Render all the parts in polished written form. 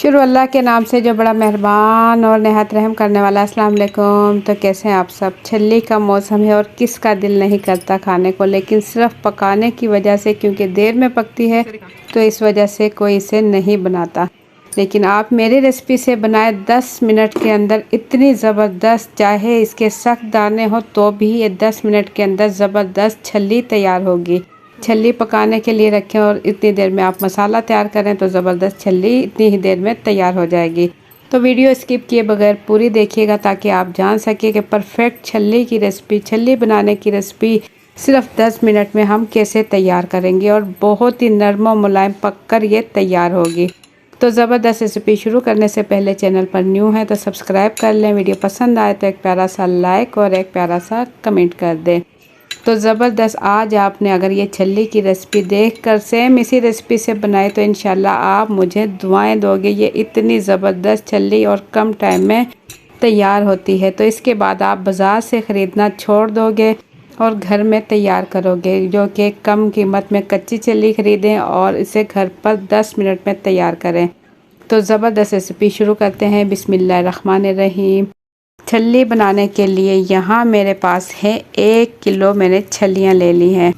शुरू अल्लाह के नाम से जो बड़ा मेहरबान और नहायत रहम करने वाला। अस्सलाम वालेकुम। तो कैसे हैं आप सब। छल्ली का मौसम है और किसका दिल नहीं करता खाने को, लेकिन सिर्फ पकाने की वजह से, क्योंकि देर में पकती है तो इस वजह से कोई इसे नहीं बनाता। लेकिन आप मेरी रेसिपी से बनाए 10 मिनट के अंदर इतनी ज़बरदस्त, चाहे इसके सख्त दाने हो तो भी ये 10 मिनट के अंदर ज़बरदस्त छल्ली तैयार होगी। छल्ली पकाने के लिए रखें और इतनी देर में आप मसाला तैयार करें तो ज़बरदस्त छल्ली इतनी ही देर में तैयार हो जाएगी। तो वीडियो स्किप किए बगैर पूरी देखिएगा ताकि आप जान सकें कि परफेक्ट छल्ली की रेसिपी, छल्ली बनाने की रेसिपी सिर्फ 10 मिनट में हम कैसे तैयार करेंगे और बहुत ही नरम और मुलायम पककर ये तैयार होगी। तो ज़बरदस्त रेसिपी शुरू करने से पहले चैनल पर न्यू है तो सब्सक्राइब कर लें। वीडियो पसंद आए तो एक प्यारा सा लाइक और एक प्यारा सा कमेंट कर दें। तो ज़बरदस्त आज आपने अगर ये छल्ली की रेसिपी देखकर सेम इसी रेसिपी से बनाए तो इंशाल्लाह आप मुझे दुआएं दोगे। ये इतनी ज़बरदस्त छल्ली और कम टाइम में तैयार होती है, तो इसके बाद आप बाज़ार से ख़रीदना छोड़ दोगे और घर में तैयार करोगे, जो कि कम कीमत में कच्ची छल्ली ख़रीदें और इसे घर पर 10 मिनट में तैयार करें। तो ज़बरदस्त रेसिपी शुरू करते हैं। बिस्मिल्लाहिर्रहमानिर्रहीम। छल्ली बनाने के लिए यहाँ मेरे पास है 1 किलो मैंने छल्लियाँ ले ली हैं।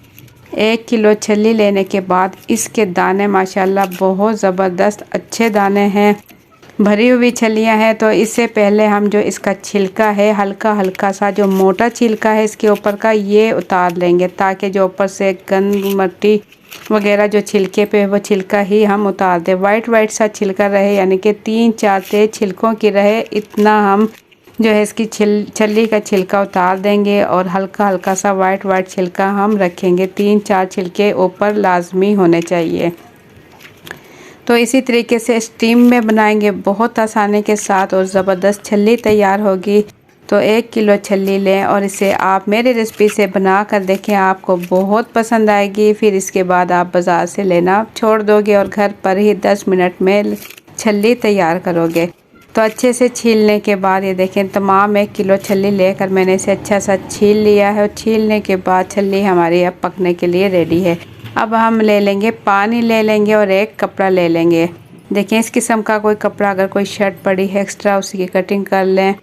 1 किलो छल्ली लेने के बाद इसके दाने माशाल्लाह बहुत ज़बरदस्त अच्छे दाने हैं, भरी हुई छल्लियाँ हैं। तो इससे पहले हम जो इसका छिलका है, हल्का हल्का सा जो मोटा छिलका है इसके ऊपर का, ये उतार लेंगे ताकि जो ऊपर से गंद मिट्टी वगैरह जो छिलके पे वो छिलका ही हम उतार दें। वाइट सा छिलका रहे, यानी कि 3-4 तेज छिलकों की रहे, इतना हम जो है इसकी छल्ली का छिलका उतार देंगे और हल्का हल्का सा वाइट छिलका हम रखेंगे। 3-4 छिलके ऊपर लाजमी होने चाहिए। तो इसी तरीके से स्टीम में बनाएंगे बहुत आसानी के साथ और ज़बरदस्त छल्ली तैयार होगी। तो 1 किलो छल्ली लें और इसे आप मेरी रेसिपी से बना कर देखें, आपको बहुत पसंद आएगी। फिर इसके बाद आप बाज़ार से लेना छोड़ दोगे और घर पर ही 10 मिनट में छल्ली तैयार करोगे। तो अच्छे से छीलने के बाद ये देखें, तमाम 1 किलो छल्ली लेकर मैंने इसे अच्छा सा छील लिया है और छीलने के बाद छल्ली हमारी अब पकने के लिए रेडी है। अब हम ले लेंगे पानी, ले लेंगे और एक कपड़ा ले लेंगे। देखें इस किस्म का कोई कपड़ा, अगर कोई शर्ट पड़ी है एक्स्ट्रा उसी की कटिंग कर लें।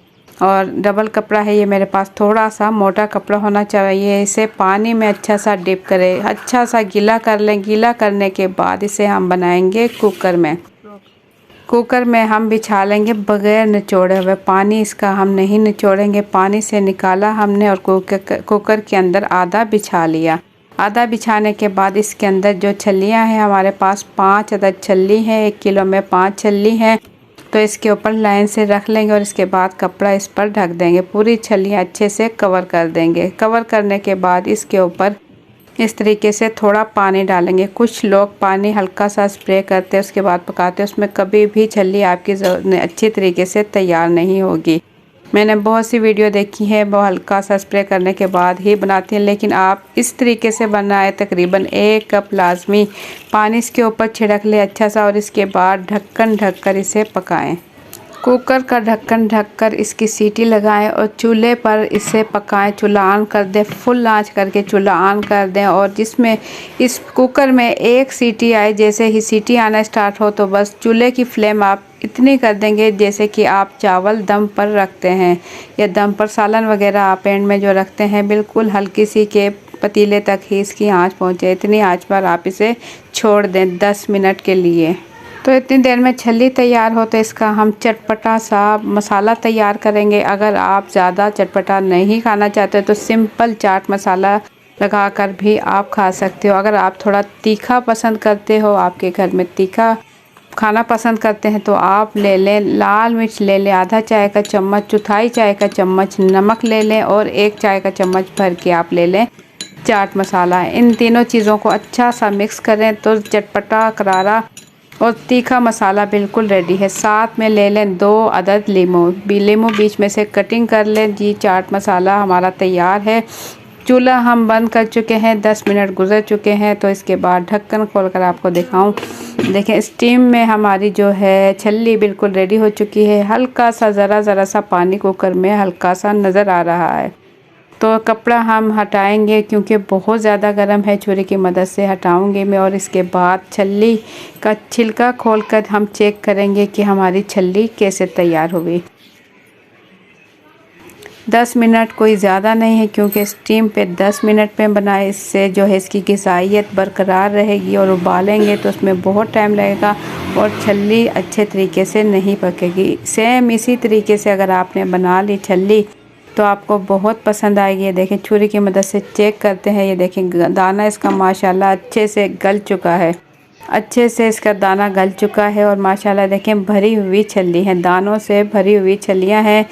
और डबल कपड़ा है ये मेरे पास, थोड़ा सा मोटा कपड़ा होना चाहिए। इसे पानी में अच्छा सा डिप करें, अच्छा सा गीला कर लें। गीला करने के बाद इसे हम बनाएंगे कुकर में। कुकर में हम बिछा लेंगे बगैर निचोड़े हुए। पानी इसका हम नहीं निचोड़ेंगे, पानी से निकाला हमने और कुकर के अंदर आधा बिछा लिया। आधा बिछाने के बाद इसके अंदर जो छल्लियाँ हैं हमारे पास 5 अदद छल्ली हैं। 1 किलो में 5 छल्ली हैं, तो इसके ऊपर लाइन से रख लेंगे और इसके बाद कपड़ा इस पर ढक देंगे। पूरी छल्लियाँ अच्छे से कवर कर देंगे। कवर करने के बाद इसके ऊपर इस तरीके से थोड़ा पानी डालेंगे। कुछ लोग पानी हल्का सा स्प्रे करते हैं उसके बाद पकाते हैं, उसमें कभी भी छल्ली आपकी अच्छी तरीके से तैयार नहीं होगी। मैंने बहुत सी वीडियो देखी है वो हल्का सा स्प्रे करने के बाद ही बनाती हैं, लेकिन आप इस तरीके से बनाए तकरीबन 1 कप लाजमी पानी इसके ऊपर छिड़क ले अच्छा सा और इसके बाद ढक्कन ढककर इसे पकाएं। कुकर का ढक्कन ढककर इसकी सीटी लगाएं और चूल्हे पर इसे पकाएं। चूल्हा ऑन कर दें, फुल आंच करके चूल्हा ऑन कर दें और जिसमें इस कुकर में एक सीटी आए, जैसे ही सीटी आना स्टार्ट हो तो बस चूल्हे की फ्लेम आप इतनी कर देंगे जैसे कि आप चावल दम पर रखते हैं या दम पर सालन वगैरह आप एंड में जो रखते हैं, बिल्कुल हल्की सी के पतीले तक ही इसकी आँच पहुँचे। इतनी आँच पर आप इसे छोड़ दें 10 मिनट के लिए। तो इतनी देर में छल्ली तैयार हो तो इसका हम चटपटा सा मसाला तैयार करेंगे। अगर आप ज़्यादा चटपटा नहीं खाना चाहते तो सिंपल चाट मसाला लगाकर भी आप खा सकते हो। अगर आप थोड़ा तीखा पसंद करते हो, आपके घर में तीखा खाना पसंद करते हैं, तो आप ले लें लाल मिर्च ले लें आधा चाय का चम्मच, चौथाई चाय का चम्मच नमक ले लें और 1 चाय का चम्मच भर के आप ले लें चाट मसाला। इन तीनों चीज़ों को अच्छा सा मिक्स करें तो चटपटा, करारा और तीखा मसाला बिल्कुल रेडी है। साथ में ले लें 2 अदद लीमू, लीमू बीच में से कटिंग कर लें। जी चाट मसाला हमारा तैयार है। चूल्हा हम बंद कर चुके हैं, 10 मिनट गुजर चुके हैं। तो इसके बाद ढक्कन खोलकर आपको दिखाऊं। देखें स्टीम में हमारी जो है छल्ली बिल्कुल रेडी हो चुकी है। हल्का सा ज़रा सा पानी कुकर में हल्का सा नज़र आ रहा है। तो कपड़ा हम हटाएंगे क्योंकि बहुत ज़्यादा गर्म है, छुरी की मदद से हटाऊंगी मैं। और इसके बाद छल्ली का छिलका खोलकर हम चेक करेंगे कि हमारी छल्ली कैसे तैयार हुई। 10 मिनट कोई ज़्यादा नहीं है, क्योंकि स्टीम पे 10 मिनट में बनाए, इससे जो है इसकी ग़िज़ाइयत बरकरार रहेगी। और उबालेंगे तो उसमें बहुत टाइम लगेगा और छल्ली अच्छे तरीके से नहीं पकेगी। सेम इसी तरीके से अगर आपने बना ली छल्ली तो आपको बहुत पसंद आएगी। ये देखें, छुरी की मदद से चेक करते हैं। ये देखें दाना इसका माशाल्लाह अच्छे से गल चुका है, अच्छे से इसका दाना गल चुका है। और माशाल्लाह देखें भरी हुई छल्ली है, दानों से भरी हुई छल्लियाँ हैं।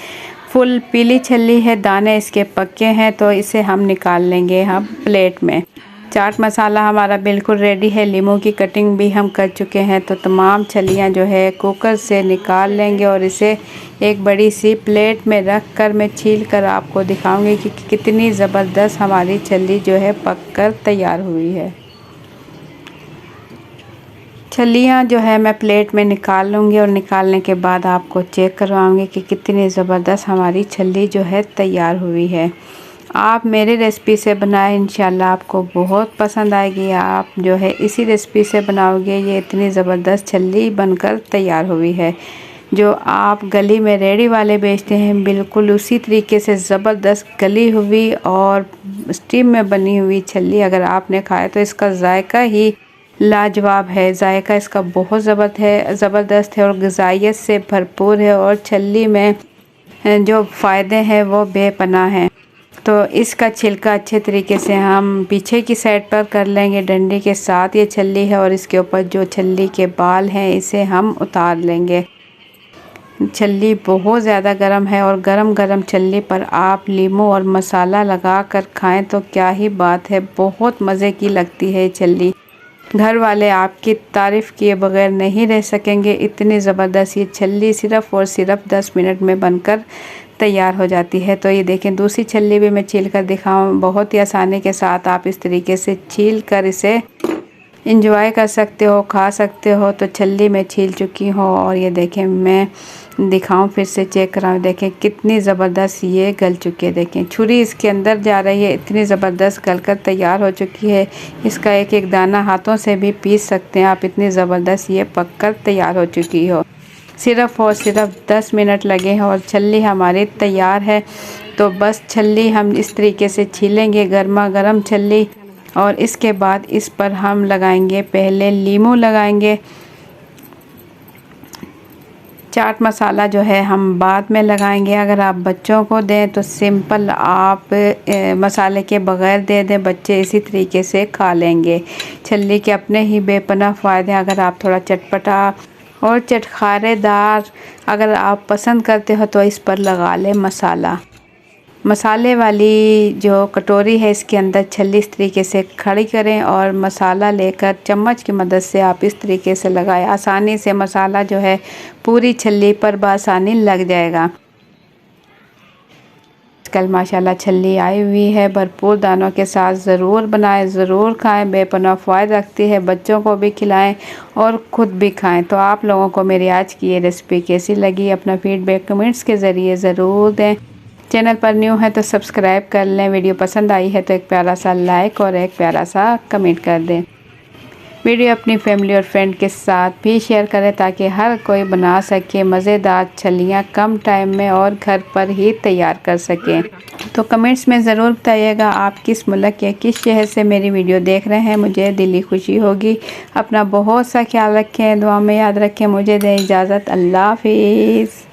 फुल पीली छल्ली है, दाने इसके पक्के हैं। तो इसे हम निकाल लेंगे हम प्लेट में। चाट मसाला हमारा बिल्कुल रेडी है, लीमू की कटिंग भी हम कर चुके हैं। तो तमाम छल्लियाँ जो है कुकर से निकाल लेंगे और इसे एक बड़ी सी प्लेट में रख कर मैं छील कर आपको दिखाऊंगी कि कितनी ज़बरदस्त हमारी छल्ली जो है पक कर तैयार हुई है। छल्लियाँ जो है मैं प्लेट में निकाल लूँगी और निकालने के बाद आपको चेक करवाऊँगी कि कितनी ज़बरदस्त हमारी छल्ली जो है तैयार हुई है। आप मेरी रेसिपी से बनाएं, इंशाल्लाह आपको बहुत पसंद आएगी। आप जो है इसी रेसिपी से बनाओगे, ये इतनी ज़बरदस्त छल्ली बनकर तैयार हुई है। जो आप गली में रेडी वाले बेचते हैं, बिल्कुल उसी तरीके से ज़बरदस्त गली हुई और स्टीम में बनी हुई छल्ली अगर आपने खाया तो इसका जायका ही लाजवाब है। जायका इसका बहुत ज़बरदस्त है और ग़िज़ाइयत से भरपूर है। और छल्ली में जो फ़ायदे हैं वो बेपनाह हैं। तो इसका छिलका अच्छे तरीके से हम पीछे की साइड पर कर लेंगे। डंडी के साथ ये छल्ली है और इसके ऊपर जो छल्ली के बाल हैं इसे हम उतार लेंगे। छल्ली बहुत ज़्यादा गर्म है और गरम गरम छल्ली पर आप लीमू और मसाला लगा कर खाएँ तो क्या ही बात है, बहुत मज़े की लगती है छल्ली। घर वाले आपकी तारीफ़ किए बगैर नहीं रह सकेंगे। इतनी ज़बरदस्त ये छल्ली सिर्फ़ और सिर्फ 10 मिनट में बनकर तैयार हो जाती है। तो ये देखें, दूसरी छल्ली भी मैं छील कर दिखाऊँ। बहुत ही आसानी के साथ आप इस तरीके से छील कर इसे इंजॉय कर सकते हो, खा सकते हो। तो छल्ली मैं छील चुकी हूँ और ये देखें, मैं दिखाऊं फिर से चेक कराऊं। देखें कितनी ज़बरदस्त ये गल चुकी है। देखें छुरी इसके अंदर जा रही है, इतनी ज़बरदस्त गल कर तैयार हो चुकी है। इसका एक एक दाना हाथों से भी पीस सकते हैं आप, इतनी ज़बरदस्त ये पक कर तैयार हो चुकी हो। सिर्फ़ और सिर्फ 10 मिनट लगे हैं और छल्ली हमारी तैयार है। तो बस छल्ली हम इस तरीके से छीलेंगे, गर्मा गर्म छल्ली। और इसके बाद इस पर हम लगाएंगे, पहले लीमू लगाएंगे। चाट मसाला जो है हम बाद में लगाएंगे। अगर आप बच्चों को दें तो सिंपल आप मसाले के बगैर दे दें, बच्चे इसी तरीके से खा लेंगे। छल्ली के अपने ही बेपनाह फ़ायदे। अगर आप थोड़ा चटपटा और चटखारेदार अगर आप पसंद करते हो तो इस पर लगा लें मसाला। मसाले वाली जो कटोरी है इसके अंदर छल्ली इस तरीके से खड़ी करें और मसाला लेकर चम्मच की मदद से आप इस तरीके से लगाएं। आसानी से मसाला जो है पूरी छल्ली पर बासानी लग जाएगा। आजकल माशाल्लाह छल्ली आई हुई है भरपूर दानों के साथ। ज़रूर बनाएं, ज़रूर खाएं, बेपनाह फ़ायदा रखती है। बच्चों को भी खिलाएं और ख़ुद भी खाएं। तो आप लोगों को मेरी आज की ये रेसिपी कैसी लगी, अपना फीडबैक कमेंट्स के ज़रिए ज़रूर दें। चैनल पर न्यू है तो सब्सक्राइब कर लें। वीडियो पसंद आई है तो एक प्यारा सा लाइक और एक प्यारा सा कमेंट कर दें। वीडियो अपनी फैमिली और फ्रेंड के साथ भी शेयर करें ताकि हर कोई बना सके मज़ेदार छल्लियाँ कम टाइम में और घर पर ही तैयार कर सकें। तो कमेंट्स में ज़रूर बताइएगा आप किस मुल्क या किस शहर से मेरी वीडियो देख रहे हैं, मुझे दिली खुशी होगी। अपना बहुत सा ख्याल रखें, दुआ में याद रखें। मुझे दें इजाज़त। अल्लाह हाफिज़।